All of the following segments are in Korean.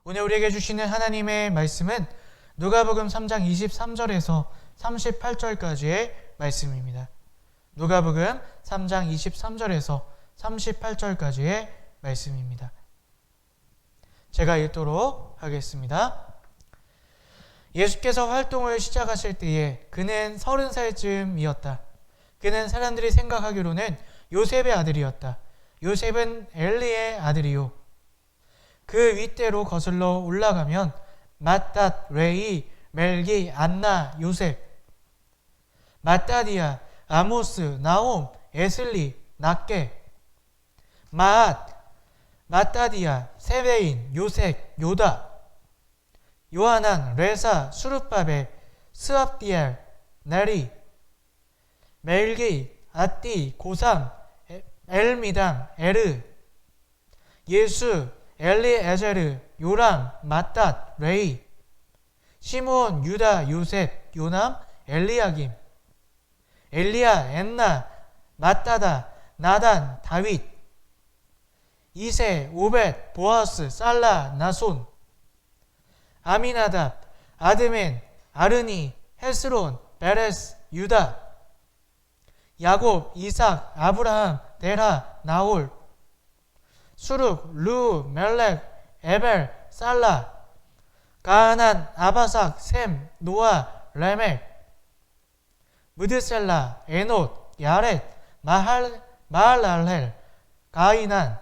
오늘 우리에게 주시는 하나님의 말씀은 누가복음 3장 23절에서 38절까지의 말씀입니다. 누가복음 3장 23절에서 38절까지의 말씀입니다. 제가 읽도록 하겠습니다. 예수께서 활동을 시작하실 때에 그는 30살쯤이었다. 그는 사람들이 생각하기로는 요셉의 아들이었다. 요셉은 엘리의 아들이요. 그 윗대로 거슬러 올라가면 맏닷, 레이, 멜기, 안나, 요셉, 맏다디아, 아모스, 나홈, 에슬리, 낫게, 맏다디아, 세베인, 요색, 요다, 요하난, 레사, 수룹바벨, 스압디엘, 네리, 멜기, 아띠, 고삼, 엘미담, 에르, 예수, 엘리에제르, 요람, 맏닷, 레이, 시몬, 유다, 요셉, 요남, 엘리야김, 엘리야, 엔나, 맏다다, 나단, 다윗, 이세, 오벳, 보아스, 살라, 나손, 아미나답, 아드멘, 아르니, 헤스론, 베레스, 유다, 야곱, 이삭, 아브라함, 데라, 나홀, 수룩, 루, 멜렉, 에벨, 살라, 가하난, 아바삭, 셈, 노아, 레멜, 무드셀라, 에노, 야렛, 마할랄헬, 가이난,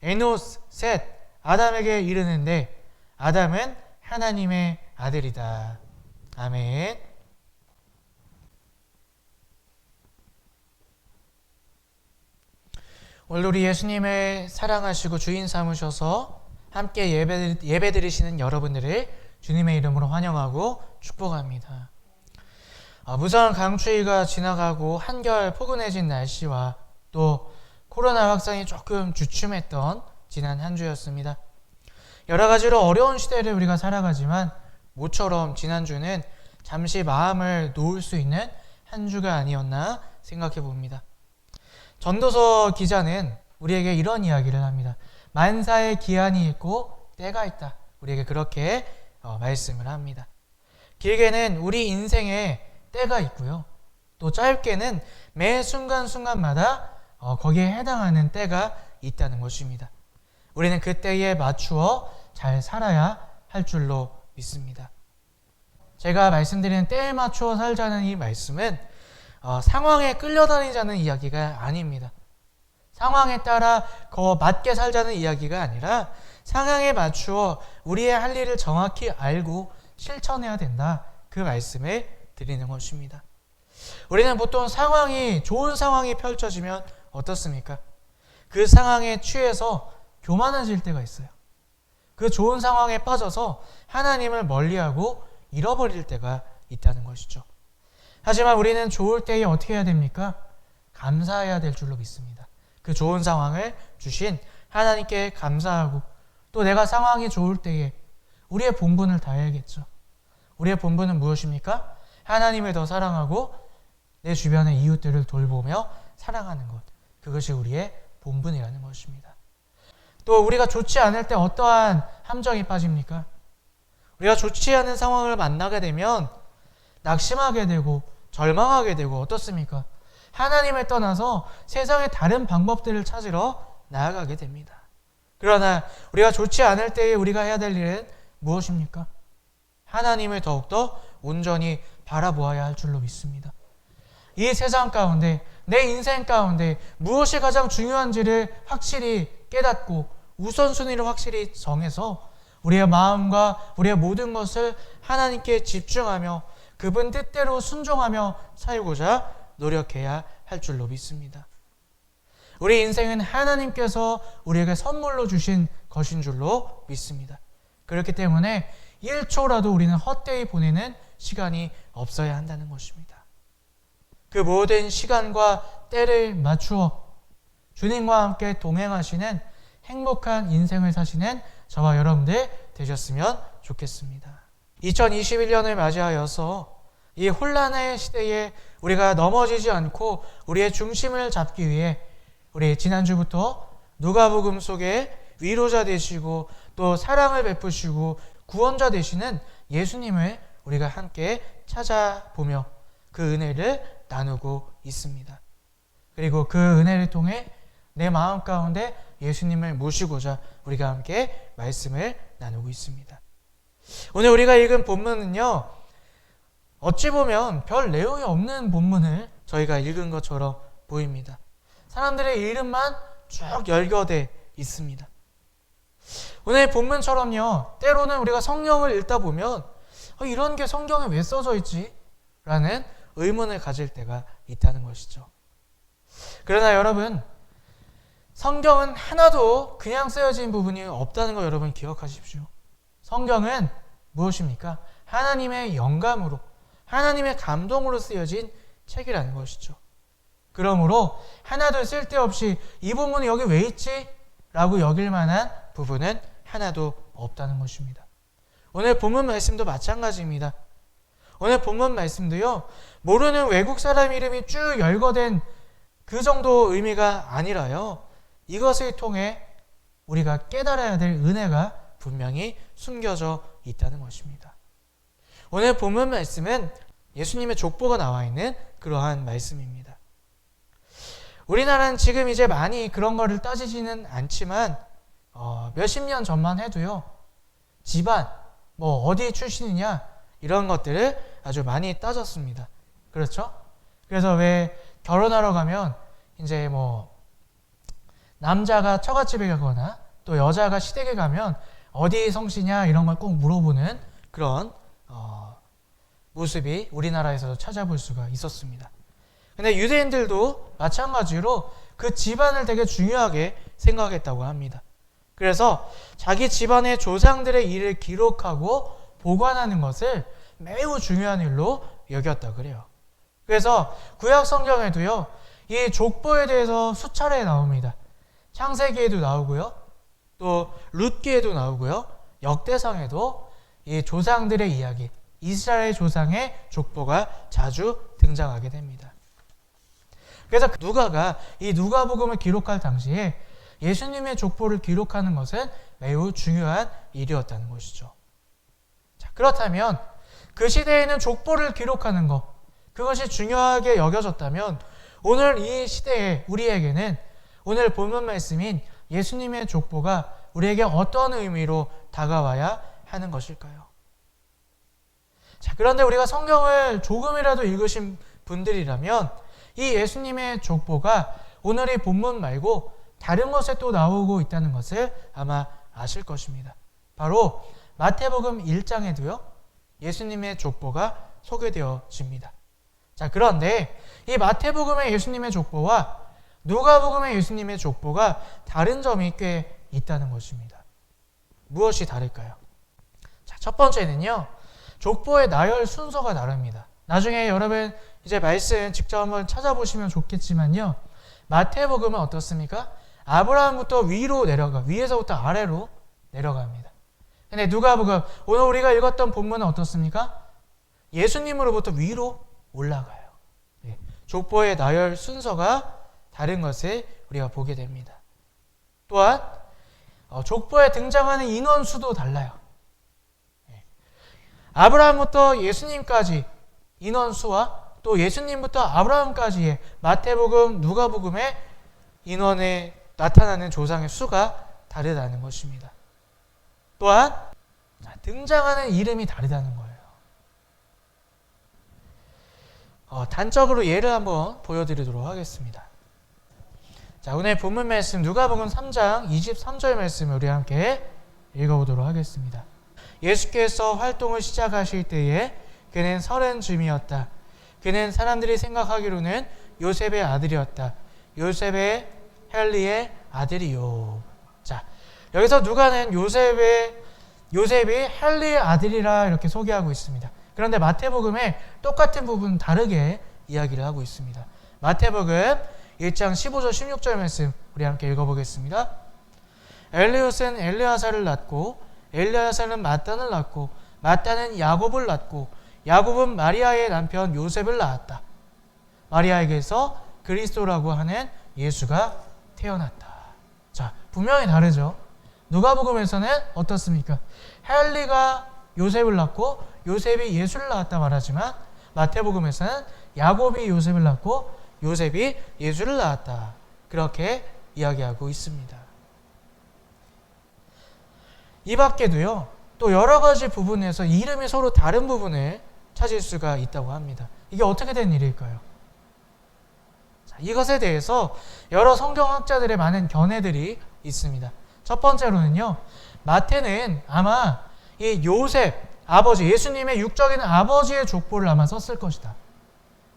에노스, 셋, 아담에게 이르는데 아담은 하나님의 아들이다. 아멘. 오늘 우리 예수님을 사랑하시고 주인 삼으셔서 함께 예배 드리시는 여러분들을 주님의 이름으로 환영하고 축복합니다. 무더운 강추위가 지나가고 한결 포근해진 날씨와 또 코로나 확산이 조금 주춤했던 지난 한 주였습니다. 여러 가지로 어려운 시대를 우리가 살아가지만 모처럼 지난주는 잠시 마음을 놓을 수 있는 한 주가 아니었나 생각해 봅니다. 전도서 기자는 우리에게 이런 이야기를 합니다. 만사의 기한이 있고 때가 있다. 우리에게 그렇게 말씀을 합니다. 길게는 우리 인생에 때가 있고요. 또 짧게는 매 순간순간마다 거기에 해당하는 때가 있다는 것입니다. 우리는 그 때에 맞추어 잘 살아야 할 줄로 믿습니다. 제가 말씀드리는 때에 맞추어 살자는 이 말씀은 상황에 끌려다니자는 이야기가 아닙니다. 상황에 따라 맞게 살자는 이야기가 아니라 상황에 맞추어 우리의 할 일을 정확히 알고 실천해야 된다. 그 말씀을 드리는 것입니다. 우리는 보통 좋은 상황이 펼쳐지면 어떻습니까? 그 상황에 취해서 교만해질 때가 있어요. 그 좋은 상황에 빠져서 하나님을 멀리하고 잃어버릴 때가 있다는 것이죠. 하지만 우리는 좋을 때에 어떻게 해야 됩니까? 감사해야 될 줄로 믿습니다. 그 좋은 상황을 주신 하나님께 감사하고 또 내가 상황이 좋을 때에 우리의 본분을 다해야겠죠. 우리의 본분은 무엇입니까? 하나님을 더 사랑하고 내 주변의 이웃들을 돌보며 사랑하는 것. 그것이 우리의 본분이라는 것입니다. 또 우리가 좋지 않을 때 어떠한 함정이 빠집니까? 우리가 좋지 않은 상황을 만나게 되면 낙심하게 되고 절망하게 되고 어떻습니까? 하나님을 떠나서 세상의 다른 방법들을 찾으러 나아가게 됩니다. 그러나 우리가 좋지 않을 때에 우리가 해야 될 일은 무엇입니까? 하나님을 더욱더 온전히 바라보아야 할 줄로 믿습니다. 이 세상 가운데 내 인생 가운데 무엇이 가장 중요한지를 확실히 깨닫고 우선순위를 확실히 정해서 우리의 마음과 우리의 모든 것을 하나님께 집중하며 그분 뜻대로 순종하며 살고자 노력해야 할 줄로 믿습니다. 우리 인생은 하나님께서 우리에게 선물로 주신 것인 줄로 믿습니다. 그렇기 때문에 1초라도 우리는 헛되이 보내는 시간이 없어야 한다는 것입니다. 그 모든 시간과 때를 맞추어 주님과 함께 동행하시는 행복한 인생을 사시는 저와 여러분들 되셨으면 좋겠습니다. 2021년을 맞이하여서 이 혼란의 시대에 우리가 넘어지지 않고 우리의 중심을 잡기 위해 우리 지난주부터 누가복음 속에 위로자 되시고 또 사랑을 베푸시고 구원자 되시는 예수님을 우리가 함께 찾아보며 그 은혜를 나누고 있습니다. 그리고 그 은혜를 통해 내 마음 가운데 예수님을 모시고자 우리가 함께 말씀을 나누고 있습니다. 오늘 우리가 읽은 본문은요, 어찌 보면 별 내용이 없는 본문을 저희가 읽은 것처럼 보입니다. 사람들의 이름만 쭉 열거돼 있습니다. 오늘 본문처럼요, 때로는 우리가 성경을 읽다 보면 이런 게 성경에 왜 써져 있지? 라는 의문을 가질 때가 있다는 것이죠. 그러나 여러분, 성경은 하나도 그냥 쓰여진 부분이 없다는 거 여러분 기억하십시오. 성경은 무엇입니까? 하나님의 영감으로, 하나님의 감동으로 쓰여진 책이라는 것이죠. 그러므로 하나도 쓸데없이 이 부분이 여기 왜 있지? 라고 여길 만한 부분은 하나도 없다는 것입니다. 오늘 본문 말씀도 마찬가지입니다. 오늘 본문 말씀도요, 모르는 외국 사람 이름이 쭉 열거된 그 정도 의미가 아니라요, 이것을 통해 우리가 깨달아야 될 은혜가 분명히 숨겨져 있다는 것입니다. 오늘 본문 말씀은 예수님의 족보가 나와 있는 그러한 말씀입니다. 우리나라는 지금 이제 많이 그런 거를 따지지는 않지만 몇십 년 전만 해도요, 집안, 어디 출신이냐 이런 것들을 아주 많이 따졌습니다. 그렇죠? 그래서 왜 결혼하러 가면 이제 남자가 처갓집에 가거나 또 여자가 시댁에 가면 어디 성씨냐 이런 걸 꼭 물어보는 그런 모습이 우리나라에서도 찾아볼 수가 있었습니다. 근데 유대인들도 마찬가지로 그 집안을 되게 중요하게 생각했다고 합니다. 그래서 자기 집안의 조상들의 일을 기록하고 보관하는 것을 매우 중요한 일로 여겼다 그래요. 그래서 구약 성경에도요, 이 족보에 대해서 수차례 나옵니다. 창세기에도 나오고요, 또 룻기에도 나오고요, 역대상에도 이 조상들의 이야기, 이스라엘 조상의 족보가 자주 등장하게 됩니다. 그래서 누가가 이 누가복음을 기록할 당시에 예수님의 족보를 기록하는 것은 매우 중요한 일이었다는 것이죠. 자, 그렇다면 그 시대에는 족보를 기록하는 것, 그것이 중요하게 여겨졌다면 오늘 이 시대에 우리에게는 오늘 본문 말씀인 예수님의 족보가 우리에게 어떤 의미로 다가와야 하는 것일까요? 자, 그런데 우리가 성경을 조금이라도 읽으신 분들이라면 이 예수님의 족보가 오늘 이 본문 말고 다른 것에 또 나오고 있다는 것을 아마 아실 것입니다. 바로 마태복음 1장에도요, 예수님의 족보가 소개되어집니다. 자, 그런데 이 마태복음의 예수님의 족보와 누가복음의 예수님의 족보가 다른 점이 꽤 있다는 것입니다. 무엇이 다를까요? 자, 첫 번째는요, 족보의 나열 순서가 다릅니다. 나중에 여러분 이제 말씀 직접 한번 찾아보시면 좋겠지만요, 마태복음은 어떻습니까? 아브라함부터 위로 내려가, 위에서부터 아래로 내려갑니다. 근데 누가복음, 오늘 우리가 읽었던 본문은 어떻습니까? 예수님으로부터 위로 올라가요. 네. 족보의 나열 순서가 다른 것을 우리가 보게 됩니다. 또한 족보에 등장하는 인원수도 달라요. 네. 아브라함부터 예수님까지 인원수와 또 예수님부터 아브라함까지의 마태복음, 누가복음의 인원에 나타나는 조상의 수가 다르다는 것입니다. 또한 등장하는 이름이 다르다는 거예요. 단적으로 예를 한번 보여드리도록 하겠습니다. 자, 오늘 본문 말씀 누가복음 3장 23절 말씀을 우리 함께 읽어보도록 하겠습니다. 예수께서 활동을 시작하실 때에 그는 30쯤이었다. 그는 사람들이 생각하기로는 요셉의 아들이었다. 요셉의 헬리의 아들이요. 자, 여기서 누가는 요셉이 헬리의 아들이라 이렇게 소개하고 있습니다. 그런데 마태복음에 똑같은 부분 다르게 이야기를 하고 있습니다. 마태복음 1장 15절 16절 말씀 우리 함께 읽어보겠습니다. 엘리옷은 엘르야사를 낳고 엘르야사는 마탄을 낳고 마탄은 야곱을 낳고 야곱은 마리아의 남편 요셉을 낳았다. 마리아에게서 그리스도라고 하는 예수가 태어났다. 자, 분명히 다르죠. 누가복음에서는 어떻습니까? 헬리가 요셉을 낳고 요셉이 예수를 낳았다 말하지만 마태복음에서는 야곱이 요셉을 낳고 요셉이 예수를 낳았다. 그렇게 이야기하고 있습니다. 이 밖에도요, 또 여러 가지 부분에서 이름이 서로 다른 부분을 찾을 수가 있다고 합니다. 이게 어떻게 된 일일까요? 자, 이것에 대해서 여러 성경학자들의 많은 견해들이 있습니다. 첫 번째로는요, 마태는 아마 이 요셉, 아버지, 예수님의 육적인 아버지의 족보를 아마 썼을 것이다.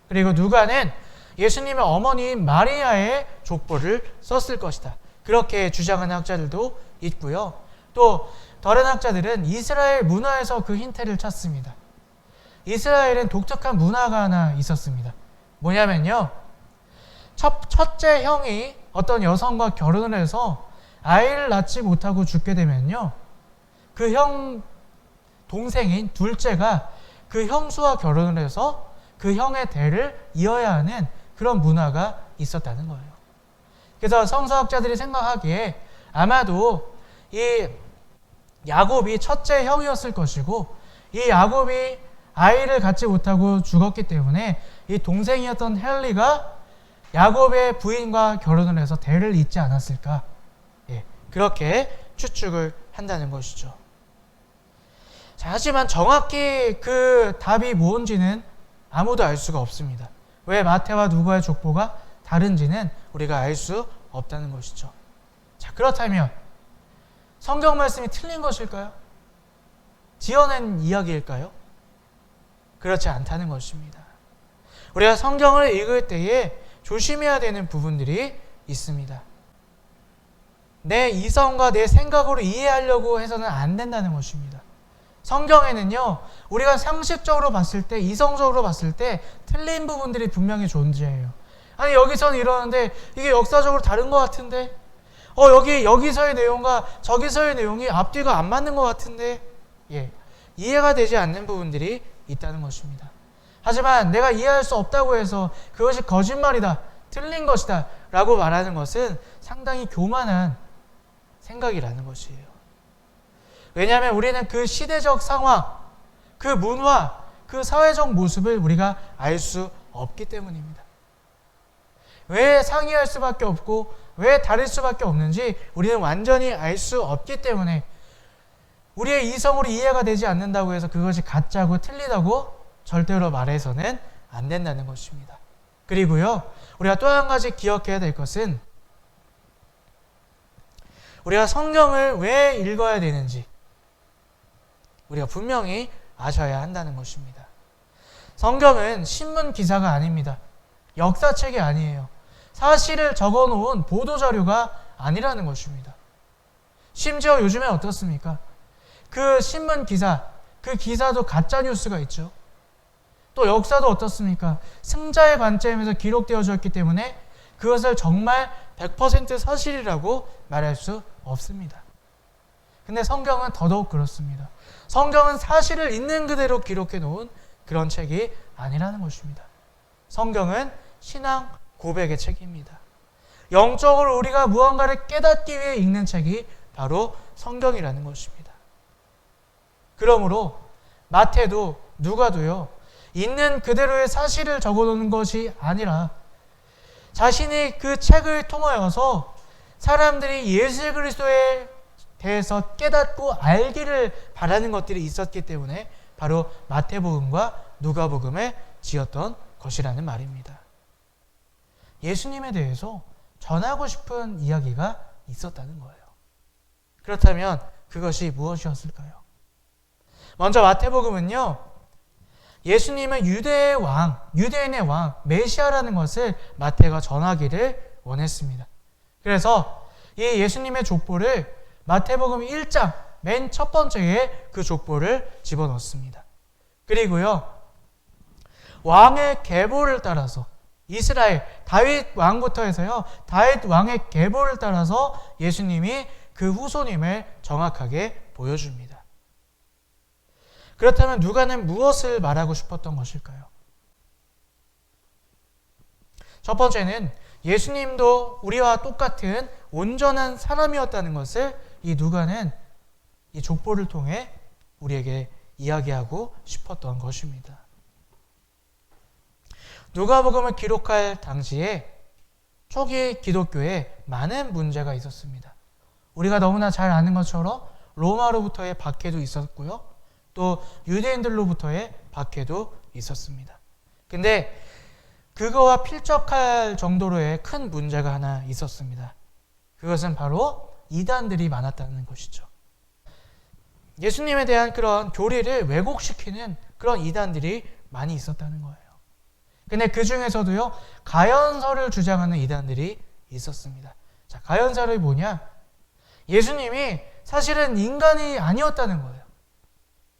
그리고 누가는 예수님의 어머니인 마리아의 족보를 썼을 것이다. 그렇게 주장하는 학자들도 있고요. 또 다른 학자들은 이스라엘 문화에서 그 힌트를 찾습니다. 이스라엘은 독특한 문화가 하나 있었습니다. 뭐냐면요, 첫째 형이 어떤 여성과 결혼을 해서 아이를 낳지 못하고 죽게 되면요, 그 형 동생인 둘째가 그 형수와 결혼을 해서 그 형의 대를 이어야 하는 그런 문화가 있었다는 거예요. 그래서 성서학자들이 생각하기에 아마도 이 야곱이 첫째 형이었을 것이고, 이 야곱이 아이를 갖지 못하고 죽었기 때문에 이 동생이었던 헬리가 야곱의 부인과 결혼을 해서 대를 잇지 않았을까, 그렇게 추측을 한다는 것이죠. 자, 하지만 정확히 그 답이 뭔지는 아무도 알 수가 없습니다. 왜 마태와 누가의 족보가 다른지는 우리가 알 수 없다는 것이죠. 자, 그렇다면 성경 말씀이 틀린 것일까요? 지어낸 이야기일까요? 그렇지 않다는 것입니다. 우리가 성경을 읽을 때에 조심해야 되는 부분들이 있습니다. 내 이성과 내 생각으로 이해하려고 해서는 안 된다는 것입니다. 성경에는요, 우리가 상식적으로 봤을 때, 이성적으로 봤을 때 틀린 부분들이 분명히 존재해요. 아니, 여기서는 이러는데 이게 역사적으로 다른 것 같은데, 여기서의 내용과 저기서의 내용이 앞뒤가 안 맞는 것 같은데, 이해가 되지 않는 부분들이 있다는 것입니다. 하지만 내가 이해할 수 없다고 해서 그것이 거짓말이다, 틀린 것이다 라고 말하는 것은 상당히 교만한 생각이라는 것이에요. 왜냐하면 우리는 그 시대적 상황, 그 문화, 그 사회적 모습을 우리가 알 수 없기 때문입니다. 왜 상이할 수밖에 없고 왜 다를 수밖에 없는지 우리는 완전히 알 수 없기 때문에 우리의 이성으로 이해가 되지 않는다고 해서 그것이 가짜고 틀리다고 절대로 말해서는 안 된다는 것입니다. 그리고요, 우리가 또 한 가지 기억해야 될 것은 우리가 성경을 왜 읽어야 되는지 우리가 분명히 아셔야 한다는 것입니다. 성경은 신문 기사가 아닙니다. 역사책이 아니에요. 사실을 적어놓은 보도자료가 아니라는 것입니다. 심지어 요즘에 어떻습니까? 그 신문 기사, 그 기사도 가짜뉴스가 있죠. 또 역사도 어떻습니까? 승자의 관점에서 기록되어졌기 때문에 그것을 정말 100% 사실이라고 말할 수 없습니다. 근데 성경은 더더욱 그렇습니다. 성경은 사실을 있는 그대로 기록해 놓은 그런 책이 아니라는 것입니다. 성경은 신앙 고백의 책입니다. 영적으로 우리가 무언가를 깨닫기 위해 읽는 책이 바로 성경이라는 것입니다. 그러므로 마태도 누가도요, 있는 그대로의 사실을 적어놓는 것이 아니라 자신이 그 책을 통하여서 사람들이 예수 그리스도에 대해서 깨닫고 알기를 바라는 것들이 있었기 때문에 바로 마태복음과 누가복음을 지었던 것이라는 말입니다. 예수님에 대해서 전하고 싶은 이야기가 있었다는 거예요. 그렇다면 그것이 무엇이었을까요? 먼저 마태복음은요, 예수님은 유대의 왕, 유대인의 왕, 메시아라는 것을 마태가 전하기를 원했습니다. 그래서 이 예수님의 족보를 마태복음 1장 맨 첫 번째에 그 족보를 집어넣습니다. 그리고요, 왕의 계보를 따라서 이스라엘 다윗 왕부터 해서요, 다윗 왕의 계보를 따라서 예수님이 그 후손임을 정확하게 보여줍니다. 그렇다면 누가는 무엇을 말하고 싶었던 것일까요? 첫 번째는 예수님도 우리와 똑같은 온전한 사람이었다는 것을 이 누가는 이 족보를 통해 우리에게 이야기하고 싶었던 것입니다. 누가복음을 기록할 당시에 초기 기독교에 많은 문제가 있었습니다. 우리가 너무나 잘 아는 것처럼 로마로부터의 박해도 있었고요. 또 유대인들로부터의 박해도 있었습니다. 근데 그거와 필적할 정도로의 큰 문제가 하나 있었습니다. 그것은 바로 이단들이 많았다는 것이죠. 예수님에 대한 그런 교리를 왜곡시키는 그런 이단들이 많이 있었다는 거예요. 근데 그 중에서도요, 가연설을 주장하는 이단들이 있었습니다. 자, 가연설이 뭐냐? 예수님이 사실은 인간이 아니었다는 거예요.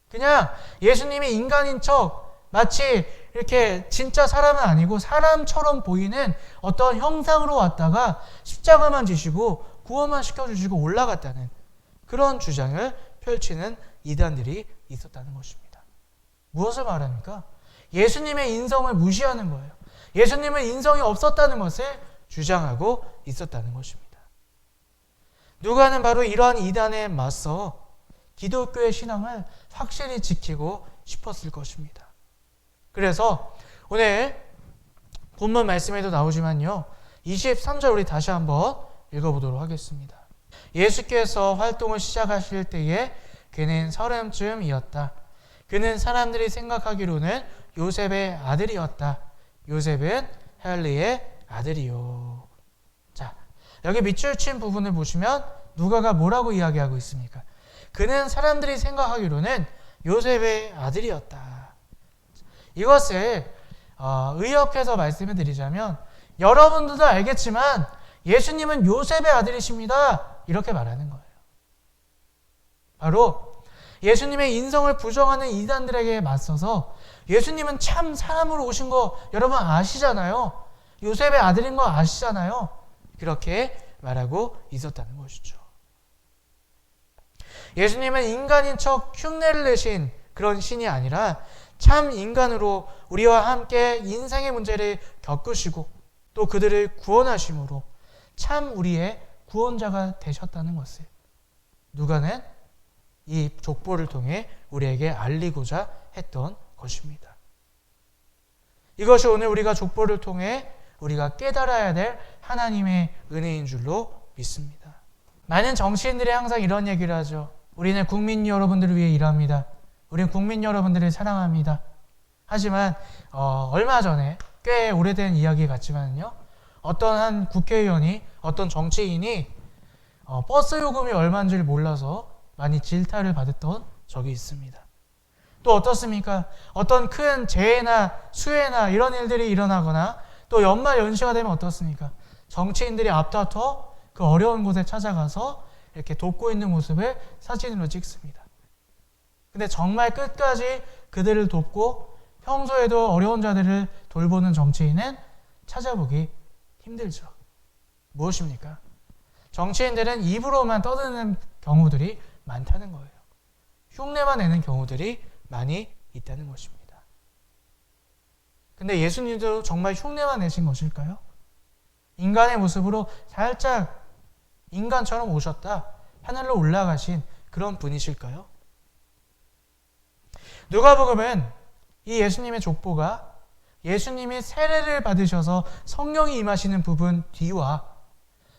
그냥 예수님이 인간인 척 마치 이렇게 진짜 사람은 아니고 사람처럼 보이는 어떤 형상으로 왔다가 십자가만 지시고 구원만 시켜주시고 올라갔다는 그런 주장을 펼치는 이단들이 있었다는 것입니다. 무엇을 말합니까? 예수님의 인성을 무시하는 거예요. 예수님은 인성이 없었다는 것을 주장하고 있었다는 것입니다. 누가는 바로 이러한 이단에 맞서 기독교의 신앙을 확실히 지키고 싶었을 것입니다. 그래서 오늘 본문 말씀에도 나오지만요, 23절 우리 다시 한번 읽어보도록 하겠습니다. 예수께서 활동을 시작하실 때에 그는 30쯤이었다. 그는 사람들이 생각하기로는 요셉의 아들이었다. 요셉은 헬리의 아들이요. 자, 여기 밑줄 친 부분을 보시면 누가가 뭐라고 이야기하고 있습니까? 그는 사람들이 생각하기로는 요셉의 아들이었다. 이것을 의역해서 말씀을 드리자면 여러분들도 알겠지만 예수님은 요셉의 아들이십니다. 이렇게 말하는 거예요. 바로 예수님의 인성을 부정하는 이단들에게 맞서서 예수님은 참 사람으로 오신 거 여러분 아시잖아요. 요셉의 아들인 거 아시잖아요. 그렇게 말하고 있었다는 것이죠. 예수님은 인간인 척 흉내를 내신 그런 신이 아니라 참 인간으로 우리와 함께 인생의 문제를 겪으시고 또 그들을 구원하심으로 참 우리의 구원자가 되셨다는 것을 누가는 이 족보를 통해 우리에게 알리고자 했던 것입니다. 이것이 오늘 우리가 족보를 통해 우리가 깨달아야 될 하나님의 은혜인 줄로 믿습니다. 많은 정치인들이 항상 이런 얘기를 하죠. 우리는 국민 여러분들을 위해 일합니다. 우리는 국민 여러분들을 사랑합니다. 하지만 얼마 전에 꽤 오래된 이야기 같지만요, 어떤 한 국회의원이 어떤 정치인이 버스 요금이 얼마인지를 몰라서 많이 질타를 받았던 적이 있습니다. 또 어떻습니까? 어떤 큰 재해나 수해나 이런 일들이 일어나거나 또 연말 연시가 되면 어떻습니까? 정치인들이 앞다퉈 그 어려운 곳에 찾아가서 이렇게 돕고 있는 모습을 사진으로 찍습니다. 근데 정말 끝까지 그들을 돕고 평소에도 어려운 자들을 돌보는 정치인은 찾아보기 힘들죠. 무엇입니까? 정치인들은 입으로만 떠드는 경우들이 많다는 거예요. 흉내만 내는 경우들이 많이 있다는 것입니다. 근데 예수님도 정말 흉내만 내신 것일까요? 인간의 모습으로 살짝 인간처럼 오셨다, 하늘로 올라가신 그런 분이실까요? 누가복음은 이 예수님의 족보가 예수님이 세례를 받으셔서 성령이 임하시는 부분 뒤와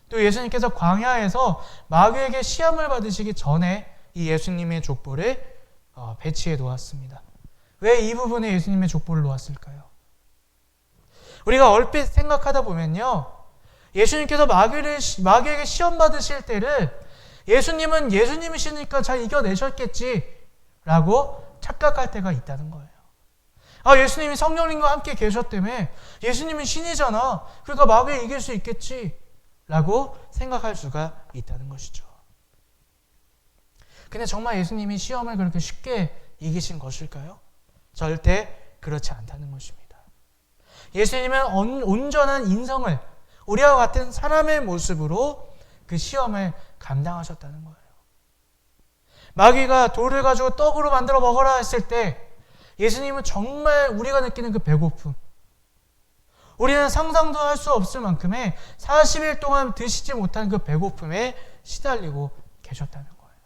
또 예수님께서 광야에서 마귀에게 시험을 받으시기 전에 이 예수님의 족보를 배치해 놓았습니다. 왜 이 부분에 예수님의 족보를 놓았을까요? 우리가 얼핏 생각하다 보면요, 예수님께서 마귀에게 시험 받으실 때를 예수님은 예수님이시니까 잘 이겨내셨겠지라고 착각할 때가 있다는 거예요. 아, 예수님이 성령님과 함께 계셨다며 예수님은 신이잖아. 그러니까 마귀에 이길 수 있겠지 라고 생각할 수가 있다는 것이죠. 근데 정말 예수님이 시험을 그렇게 쉽게 이기신 것일까요? 절대 그렇지 않다는 것입니다. 예수님은 온전한 인성을 우리와 같은 사람의 모습으로 그 시험을 감당하셨다는 거예요. 마귀가 돌을 가지고 떡으로 만들어 먹어라 했을 때 예수님은 정말 우리가 느끼는 그 배고픔, 우리는 상상도 할 수 없을 만큼의 40일 동안 드시지 못한 그 배고픔에 시달리고 계셨다는 거예요.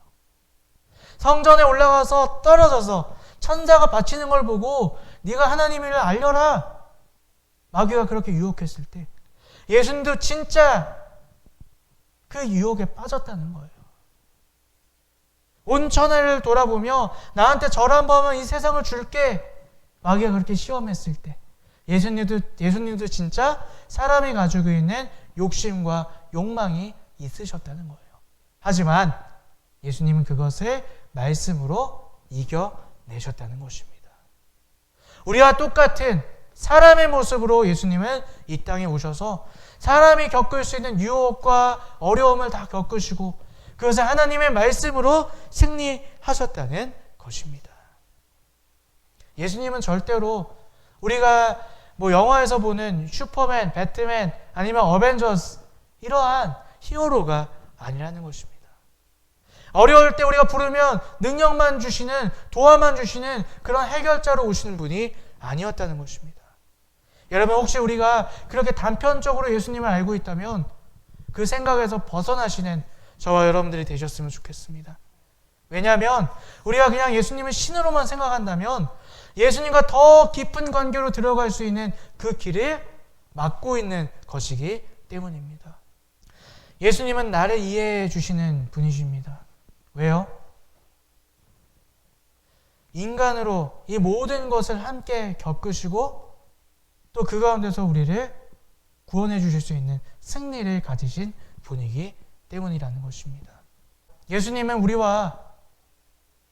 성전에 올라가서 떨어져서 천사가 바치는 걸 보고 네가 하나님을 알려라. 마귀가 그렇게 유혹했을 때 예수님도 진짜 그 유혹에 빠졌다는 거예요. 온 천하를 돌아보며 나한테 절한 범은 이 세상을 줄게. 마귀가 그렇게 시험했을 때 예수님도 진짜 사람이 가지고 있는 욕심과 욕망이 있으셨다는 거예요. 하지만 예수님은 그것을 말씀으로 이겨내셨다는 것입니다. 우리와 똑같은 사람의 모습으로 예수님은 이 땅에 오셔서 사람이 겪을 수 있는 유혹과 어려움을 다 겪으시고 그것을 하나님의 말씀으로 승리하셨다는 것입니다. 예수님은 절대로 우리가 영화에서 보는 슈퍼맨, 배트맨 아니면 어벤져스 이러한 히어로가 아니라는 것입니다. 어려울 때 우리가 부르면 능력만 주시는, 도와만 주시는 그런 해결자로 오시는 분이 아니었다는 것입니다. 여러분 혹시 우리가 그렇게 단편적으로 예수님을 알고 있다면 그 생각에서 벗어나시는 저와 여러분들이 되셨으면 좋겠습니다. 왜냐하면 우리가 그냥 예수님을 신으로만 생각한다면 예수님과 더 깊은 관계로 들어갈 수 있는 그 길을 막고 있는 것이기 때문입니다. 예수님은 나를 이해해 주시는 분이십니다. 왜요? 인간으로 이 모든 것을 함께 겪으시고 또 그 가운데서 우리를 구원해 주실 수 있는 승리를 가지신 분이기 때문이라는 것입니다. 예수님은 우리와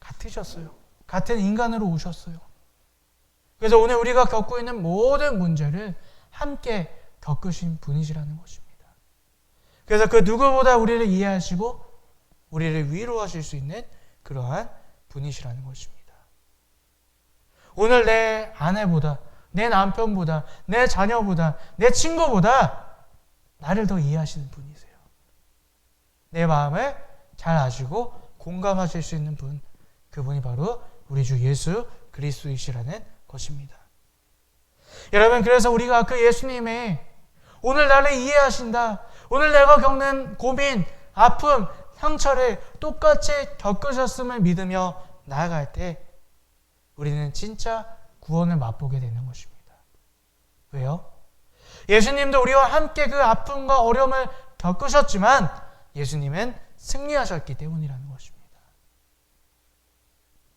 같으셨어요. 같은 인간으로 오셨어요. 그래서 오늘 우리가 겪고 있는 모든 문제를 함께 겪으신 분이시라는 것입니다. 그래서 그 누구보다 우리를 이해하시고 우리를 위로하실 수 있는 그러한 분이시라는 것입니다. 오늘 내 아내보다, 내 남편보다, 내 자녀보다, 내 친구보다 나를 더 이해하시는 분이세요. 내 마음을 잘 아시고 공감하실 수 있는 분, 그분이 바로 우리 주 예수 그리스도이시라는 것입니다. 여러분, 그래서 우리가 그 예수님의 오늘 나를 이해하신다, 오늘 내가 겪는 고민, 아픔, 상처를 똑같이 겪으셨음을 믿으며 나아갈 때 우리는 진짜 구원을 맛보게 되는 것입니다. 왜요? 예수님도 우리와 함께 그 아픔과 어려움을 겪으셨지만 예수님은 승리하셨기 때문이라는 것입니다.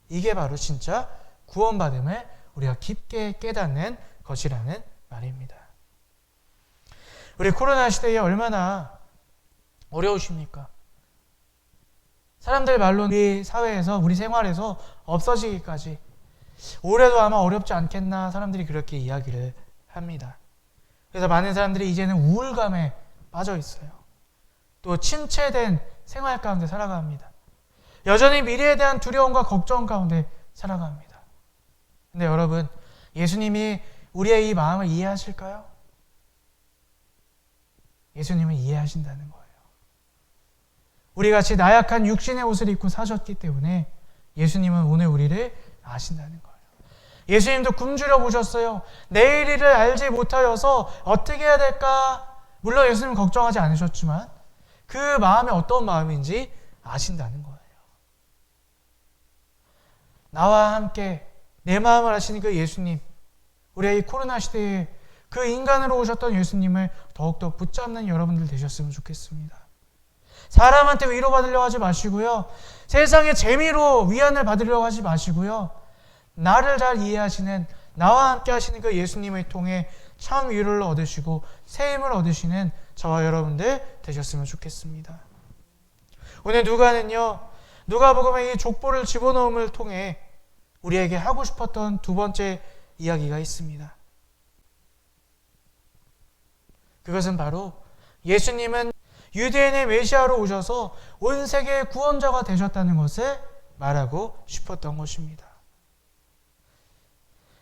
이게 바로 진짜 구원받음을 우리가 깊게 깨닫는 것이라는 말입니다. 우리 코로나 시대에 얼마나 어려우십니까? 사람들 말로 우리 사회에서, 우리 생활에서 없어지기까지 올해도 아마 어렵지 않겠나 사람들이 그렇게 이야기를 합니다. 그래서 많은 사람들이 이제는 우울감에 빠져 있어요. 또 침체된 생활 가운데 살아갑니다. 여전히 미래에 대한 두려움과 걱정 가운데 살아갑니다. 근데 여러분, 예수님이 우리의 이 마음을 이해하실까요? 예수님은 이해하신다는 거예요. 우리같이 나약한 육신의 옷을 입고 사셨기 때문에 예수님은 오늘 우리를 아신다는 거예요. 예수님도 굶주려 보셨어요. 내일 일을 알지 못하여서 어떻게 해야 될까? 물론 예수님은 걱정하지 않으셨지만 그 마음이 어떤 마음인지 아신다는 거예요. 나와 함께 내 마음을 아시는 그 예수님, 우리의 이 코로나 시대에 그 인간으로 오셨던 예수님을 더욱더 붙잡는 여러분들 되셨으면 좋겠습니다. 사람한테 위로받으려고 하지 마시고요. 세상의 재미로 위안을 받으려고 하지 마시고요. 나를 잘 이해하시는, 나와 함께 하시는 그 예수님을 통해 참 위로를 얻으시고 새 힘을 얻으시는 저와 여러분들 되셨으면 좋겠습니다. 오늘 누가복음의 이 족보를 집어넣음을 통해 우리에게 하고 싶었던 두 번째 이야기가 있습니다. 그것은 바로 예수님은 유대인의 메시아로 오셔서 온 세계의 구원자가 되셨다는 것을 말하고 싶었던 것입니다.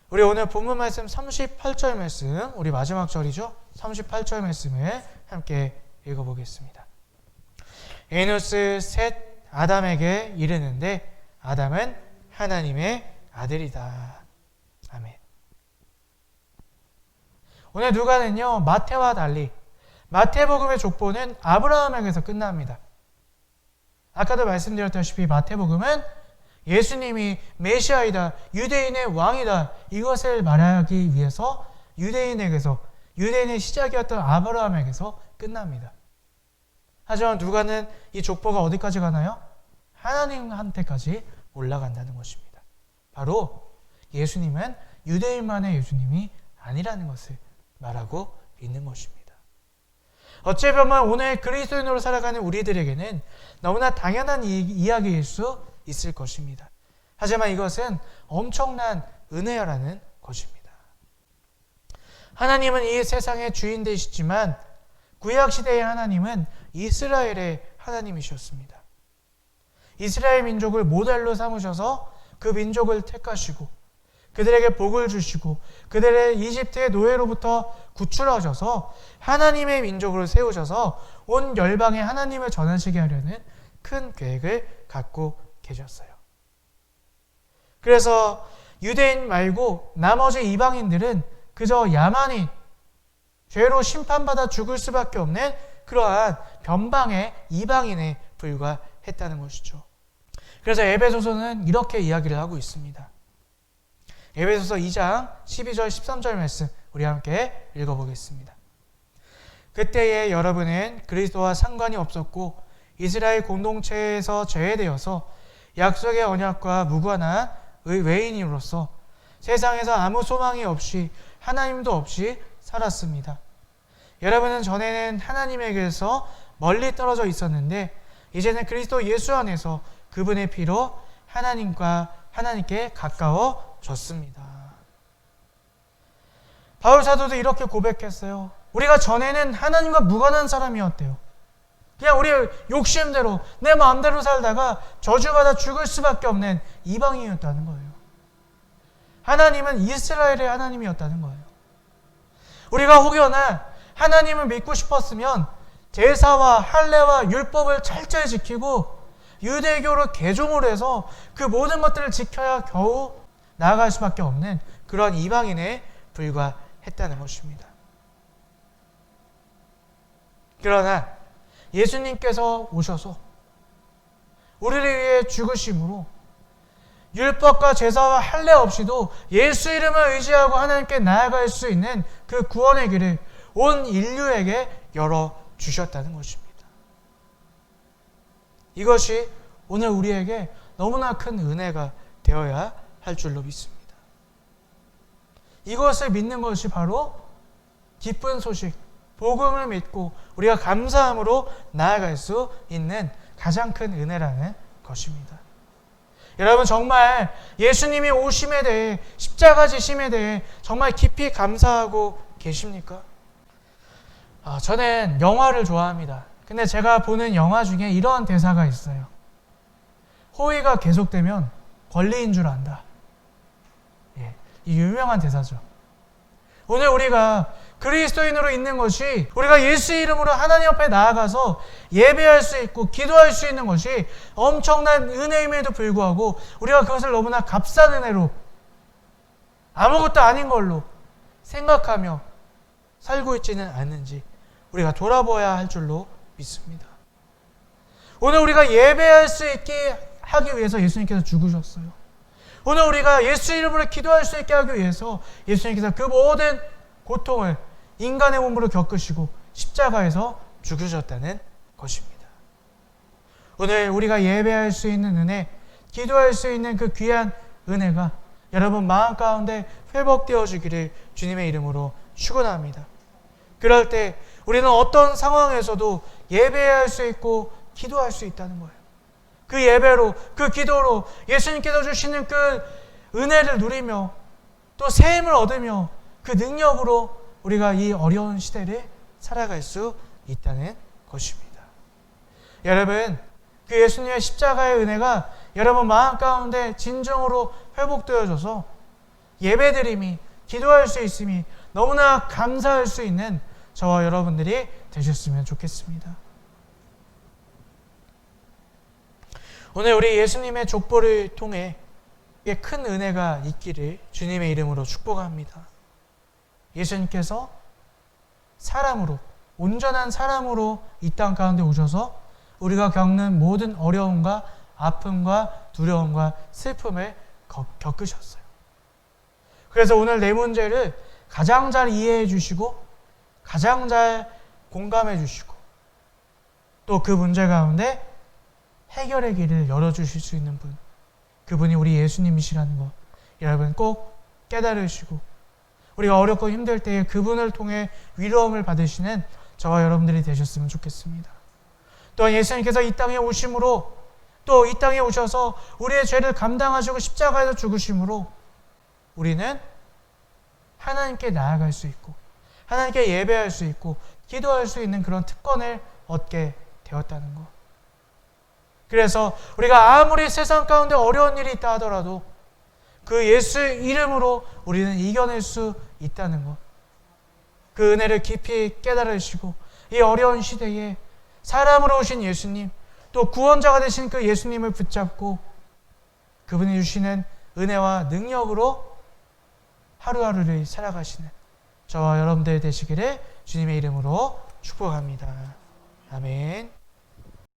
우리 오늘 본문 말씀 38절 말씀, 우리 마지막 절이죠. 38절 말씀을 함께 읽어보겠습니다. 에노스 셋 아담에게 이르는데 아담은 하나님의 아들이다. 아멘. 오늘 누가는요, 마태와 달리 마태복음의 족보는 아브라함에게서 끝납니다. 아까도 말씀드렸다시피 마태복음은 예수님이 메시아이다, 유대인의 왕이다, 이것을 말하기 위해서 유대인의 시작이었던 아브라함에게서 끝납니다. 하지만 누가는 이 족보가 어디까지 가나요? 하나님한테까지 올라간다는 것입니다. 바로 예수님은 유대인만의 예수님이 아니라는 것을 말하고 있는 것입니다. 어찌 보면 오늘 그리스도인으로 살아가는 우리들에게는 너무나 당연한 이야기일 수 있을 것입니다. 하지만 이것은 엄청난 은혜라는 것입니다. 하나님은 이 세상의 주인 되시지만 구약시대의 하나님은 이스라엘의 하나님이셨습니다. 이스라엘 민족을 모델로 삼으셔서 그 민족을 택하시고 그들에게 복을 주시고 그들의 이집트의 노예로부터 구출하셔서 하나님의 민족으로 세우셔서 온 열방에 하나님을 전하시게 하려는 큰 계획을 갖고 계셨어요. 그래서 유대인 말고 나머지 이방인들은 그저 야만인, 죄로 심판받아 죽을 수밖에 없는 그러한 변방의 이방인에 불과했다는 것이죠. 그래서 에베소서는 이렇게 이야기를 하고 있습니다. 에베소서 2장 12절 13절 말씀 우리 함께 읽어보겠습니다. 그때에 여러분은 그리스도와 상관이 없었고 이스라엘 공동체에서 제외되어서 약속의 언약과 무관한 외인으로서 세상에서 아무 소망이 없이 하나님도 없이 살았습니다. 여러분은 전에는 하나님에게서 멀리 떨어져 있었는데 이제는 그리스도 예수 안에서 그분의 피로 하나님께 가까워졌습니다. 바울 사도도 이렇게 고백했어요. 우리가 전에는 하나님과 무관한 사람이었대요. 그냥 우리 욕심대로 내 마음대로 살다가 저주받아 죽을 수밖에 없는 이방인이었다는 거예요. 하나님은 이스라엘의 하나님이었다는 거예요. 우리가 혹여나 하나님을 믿고 싶었으면 제사와 할례와 율법을 철저히 지키고 유대교로 개종을 해서 그 모든 것들을 지켜야 겨우 나아갈 수밖에 없는 그런 이방인에 불과했다는 것입니다. 그러나 예수님께서 오셔서 우리를 위해 죽으심으로 율법과 제사와 할례 없이도 예수 이름을 의지하고 하나님께 나아갈 수 있는 그 구원의 길을 온 인류에게 열어주셨다는 것입니다. 이것이 오늘 우리에게 너무나 큰 은혜가 되어야 할 줄로 믿습니다. 이것을 믿는 것이 바로 기쁜 소식, 복음을 믿고 우리가 감사함으로 나아갈 수 있는 가장 큰 은혜라는 것입니다. 여러분 정말 예수님이 오심에 대해 십자가 지심에 대해 정말 깊이 감사하고 계십니까? 저는 영화를 좋아합니다. 근데 제가 보는 영화 중에 이러한 대사가 있어요. 호의가 계속되면 권리인 줄 안다. 이 유명한 대사죠. 오늘 우리가 그리스도인으로 있는 것이 우리가 예수 이름으로 하나님 앞에 나아가서 예배할 수 있고 기도할 수 있는 것이 엄청난 은혜임에도 불구하고 우리가 그것을 너무나 값싼 은혜로 아무것도 아닌 걸로 생각하며 살고 있지는 않는지 우리가 돌아보아야 할 줄로 믿습니다. 오늘 우리가 예배할 수 있게 하기 위해서 예수님께서 죽으셨어요. 오늘 우리가 예수 이름으로 기도할 수 있게 하기 위해서 예수님께서 그 모든 고통을 인간의 몸으로 겪으시고 십자가에서 죽으셨다는 것입니다. 오늘 우리가 예배할 수 있는 은혜, 기도할 수 있는 그 귀한 은혜가 여러분 마음 가운데 회복되어 주기를 주님의 이름으로 축원합니다. 그럴 때 우리는 어떤 상황에서도 예배할 수 있고 기도할 수 있다는 거예요. 그 예배로, 그 기도로 예수님께서 주시는 그 은혜를 누리며 또 새 힘을 얻으며 그 능력으로 우리가 이 어려운 시대를 살아갈 수 있다는 것입니다. 여러분, 그 예수님의 십자가의 은혜가 여러분 마음 가운데 진정으로 회복되어져서 예배드림이, 기도할 수 있음이 너무나 감사할 수 있는 저와 여러분들이 되셨으면 좋겠습니다. 오늘 우리 예수님의 족보를 통해 큰 은혜가 있기를 주님의 이름으로 축복합니다. 예수님께서 사람으로, 온전한 사람으로 이 땅 가운데 오셔서 우리가 겪는 모든 어려움과 아픔과 두려움과 슬픔을 겪으셨어요. 그래서 오늘 내 문제를 가장 잘 이해해 주시고 가장 잘 공감해 주시고 또 그 문제 가운데 해결의 길을 열어주실 수 있는 분, 그분이 우리 예수님이시라는 것 여러분 꼭 깨달으시고 우리가 어렵고 힘들 때에 그분을 통해 위로움을 받으시는 저와 여러분들이 되셨으면 좋겠습니다. 또한 예수님께서 이 땅에 오심으로 또 이 땅에 오셔서 우리의 죄를 감당하시고 십자가에서 죽으심으로 우리는 하나님께 나아갈 수 있고 하나님께 예배할 수 있고 기도할 수 있는 그런 특권을 얻게 되었다는 것. 그래서 우리가 아무리 세상 가운데 어려운 일이 있다 하더라도 그 예수의 이름으로 우리는 이겨낼 수 있다는 것. 그 은혜를 깊이 깨달으시고 이 어려운 시대에 사람으로 오신 예수님 또 구원자가 되신 그 예수님을 붙잡고 그분이 주시는 은혜와 능력으로 하루하루를 살아가시는 저와 여러분들 되시기를 주님의 이름으로 축복합니다. 아멘.